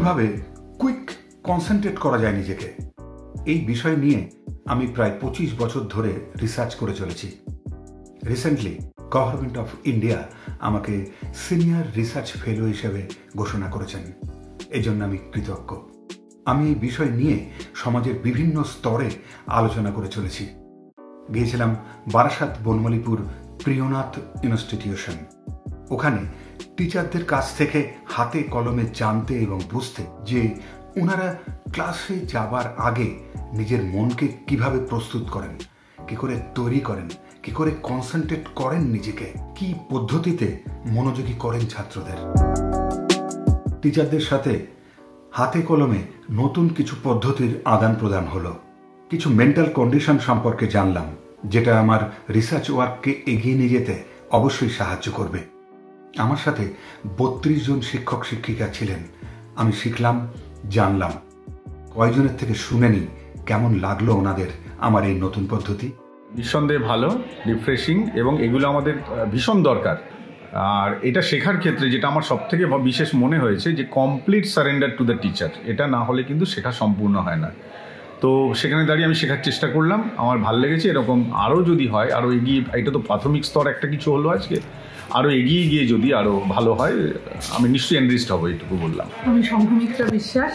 কিভাবে quick concentrate করা যায় নিজেকে, এই বিষয় নিয়ে আমি প্রায় 25 বছর ধরে রিসার্চ করে চলেছি। রিসেন্টলি গভর্নমেন্ট অফ ইন্ডিয়া আমাকে সিনিয়র রিসার্চ ফেলো হিসেবে ঘোষণা করেছেন। এজন্য আমি কৃতজ্ঞ। আমি এই বিষয় নিয়ে সমাজের বিভিন্ন স্তরে আলোচনা করে চলেছি। গিয়েছিলাম বারাসাত বনমালীপুর প্রিয়নাথ ইনস্টিটিউশন। ওখানে টিচারদের কাছ থেকে হাতে কলমে জানতে এবং বুঝতে যে ওনারা ক্লাসে যাবার আগে নিজের মনকে কিভাবে প্রস্তুত করেন, কি করে তৈরি করেন, কি করে কনসেন্ট্রেট করেন নিজেকে, কি পদ্ধতিতে মনোযোগী করেন ছাত্রদের। টিচারদের সাথে হাতে কলমে নতুন কিছু পদ্ধতির আদান প্রদান হলো। কিছু মেন্টাল কন্ডিশন সম্পর্কে জানলাম, যেটা আমার রিসার্চ ওয়ার্ককে এগিয়ে নিয়ে যেতে অবশ্যই সাহায্য করবে। আমার সাথে 32 জন শিক্ষক শিক্ষিকা ছিলেন। আমি শিখলাম, জানলাম। কয়জনের থেকে শুনে নিই কেমন লাগলো ওনাদের আমার এই নতুন পদ্ধতি। নিঃসন্দেহে ভালো, রিফ্রেশিং, এবং এগুলো আমাদের ভীষণ দরকার। আর এটা শেখার ক্ষেত্রে যেটা আমার সব থেকে বিশেষ মনে হয়েছে যে complete surrender to the teacher, এটা না হলে কিন্তু শেখা সম্পূর্ণ হয় না। তো সেখানে দাঁড়িয়ে আমি শেখার চেষ্টা করলাম, আমার ভালো লেগেছে। এরকম আরও যদি হয়, আরও এগিয়ে, এটা তো প্রাথমিক স্তর একটা কিছু হলো আজকে, আরও এগিয়ে গিয়ে যদি আরও ভালো হয় আমি নিশ্চয়ই এনরিচড হবো, এইটুকু বললাম। আমি সংঘমিত্রা বিশ্বাস,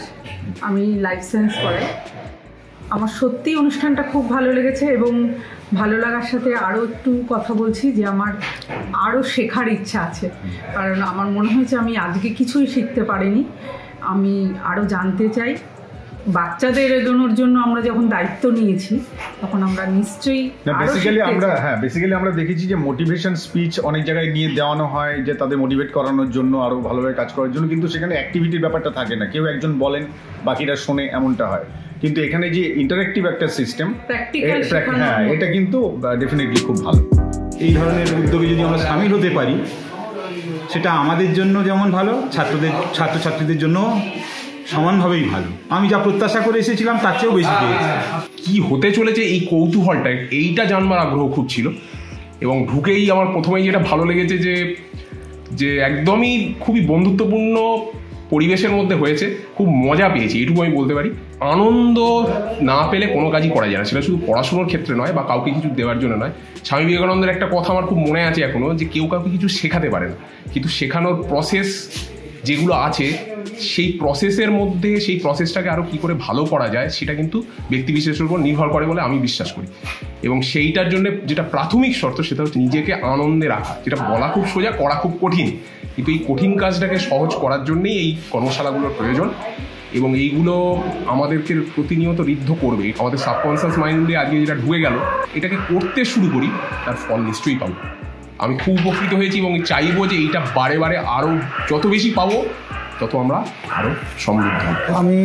আমি লাইফ সায়েন্স পড়াই। আমার সত্যি অনুষ্ঠানটা খুব ভালো লেগেছে এবং ভালো লাগার সাথে আরও একটু কথা বলছি যে আমার আরও শেখার ইচ্ছা আছে। কারণ আমার মনে হয়েছে আমি আজকে কিছুই শিখতে পারিনি, আমি আরও জানতে চাই। বাচ্চাদের এগোনোর জন্য আমরা যখন দায়িত্ব নিয়েছি তখন আমরা নিশ্চয়ই বেসিক্যালি আমরা দেখেছি যে মোটিভেশন স্পিচ অনেক জায়গায় নিয়ে দেওয়ানো হয় যে তাদের মোটিভেট করানোর জন্য, আরও ভালোভাবে কাজ করার জন্য, কিন্তু সেখানে অ্যাক্টিভিটির ব্যাপারটা থাকে না। কেউ একজন বলেন, বাকিরা শোনে, এমনটা হয়। কিন্তু এখানে যে ইন্টারেক্টিভ একটা সিস্টেম, হ্যাঁ, এটা কিন্তু ডেফিনেটলি খুব ভালো। এই ধরনের উদ্যোগে যদি আমরা সামিল হতে পারি, সেটা আমাদের জন্য যেমন ভালো, ছাত্রছাত্রীদের জন্য সমানভাবেই ভালো। আমি যা প্রত্যাশা করে এসেছিলাম তার চেয়েও বেশি পেয়েছি। কি হতে চলেছে এই কৌতূহলটা, এইটা জানবার আগ্রহ খুব ছিল। এবং ঢুকেই আমার প্রথমেই যেটা ভালো লেগেছে যে একদমই খুবই বন্ধুত্বপূর্ণ পরিবেশের মধ্যে হয়েছে, খুব মজা পেয়েছি, এটুকু আমি বলতে পারি। আনন্দ না পেলে কোনো কাজই করা যায় না, সেটা শুধু পড়াশোনার ক্ষেত্রে নয় বা কাউকে কিছু দেওয়ার জন্য নয়। স্বামী বিবেকানন্দের একটা কথা আমার খুব মনে আছে এখনো, যে কেউ কাউকে কিছু শেখাতে পারে না, কিন্তু শেখানোর প্রসেস যেগুলো আছে সেই প্রসেসের মধ্যে সেই প্রসেসটাকে আরও কী করে ভালো করা যায় সেটা কিন্তু ব্যক্তিবিশেষের উপর নির্ভর করে বলে আমি বিশ্বাস করি। এবং সেইটার জন্য যেটা প্রাথমিক শর্ত সেটা হচ্ছে নিজেকে আনন্দে রাখা, যেটা বলা খুব সোজা, করা খুব কঠিন। কিন্তু এই কঠিন কাজটাকে সহজ করার জন্যেই এই কর্মশালাগুলোর প্রয়োজন। এবং এইগুলো আমাদেরকে প্রতিনিয়ত ঋদ্ধ করবে। আমাদের সাবকনসিয়াস মাইন্ডে আজকে যেটা ঢুকে গেল, এটাকে করতে শুরু করি, তার ফল নিশ্চয়ই পাবো। আমি খুব উপকৃত হয়েছি এবং চাইবো যে এইটা বারে বারে আরও যত বেশি পাবো তত আমরা আরও সমৃদ্ধ হব। আমি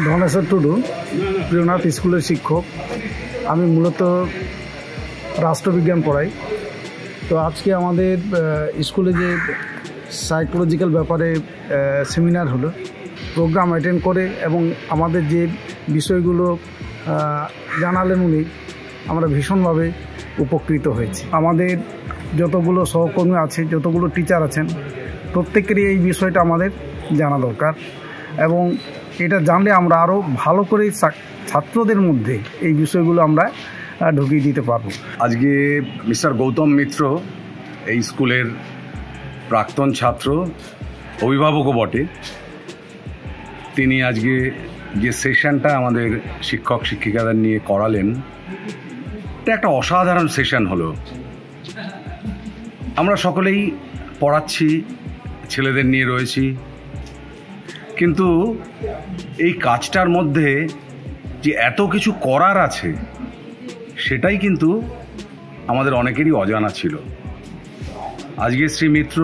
ধনেশ্বর টুডু, প্রিয়নাথ স্কুলের শিক্ষক। আমি মূলত রাষ্ট্রবিজ্ঞান পড়াই। তো আজকে আমাদের স্কুলে যে সাইকোলজিক্যাল ব্যাপারে সেমিনার হলো, প্রোগ্রাম অ্যাটেন্ড করে এবং আমাদের যে বিষয়গুলো জানালেন উনি, আমরা ভীষণভাবে উপকৃত হয়েছি। আমাদের যতগুলো সহকর্মী আছে, যতগুলো টিচার আছেন, প্রত্যেকেরই এই বিষয়টা আমাদের জানা দরকার এবং এটা জানলে আমরা আরও ভালো করে ছাত্রদের মধ্যে এই বিষয়গুলো আমরা ঢুকিয়ে দিতে পারবো। আজকে মিস্টার গৌতম মিত্র এই স্কুলের প্রাক্তন ছাত্র, অভিভাবকও বটে। তিনি আজকে যে সেশনটা আমাদের শিক্ষক শিক্ষিকাদের নিয়ে করালেন, এটা একটা অসাধারণ সেশন হলো। আমরা সকলেই পড়াচ্ছি, ছেলেদের নিয়ে রয়েছি, কিন্তু এই কাজটার মধ্যে যে এত কিছু করার আছে সেটাই কিন্তু আমাদের অনেকেরই অজানা ছিল। আজকে শ্রী মিত্র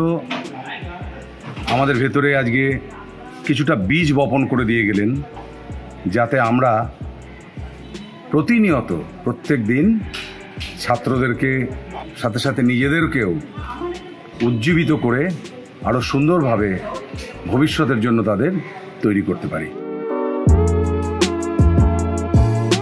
আমাদের ভেতরে আজকে কিছুটা বীজ বপন করে দিয়ে গেলেন, যাতে আমরা প্রতিনিয়ত প্রত্যেক দিন ছাত্রদেরকে সাথে সাথে নিজেদেরকেও উজ্জীবিত করে আরও সুন্দরভাবে ভবিষ্যতের জন্য তাদের তৈরি করতে পারি।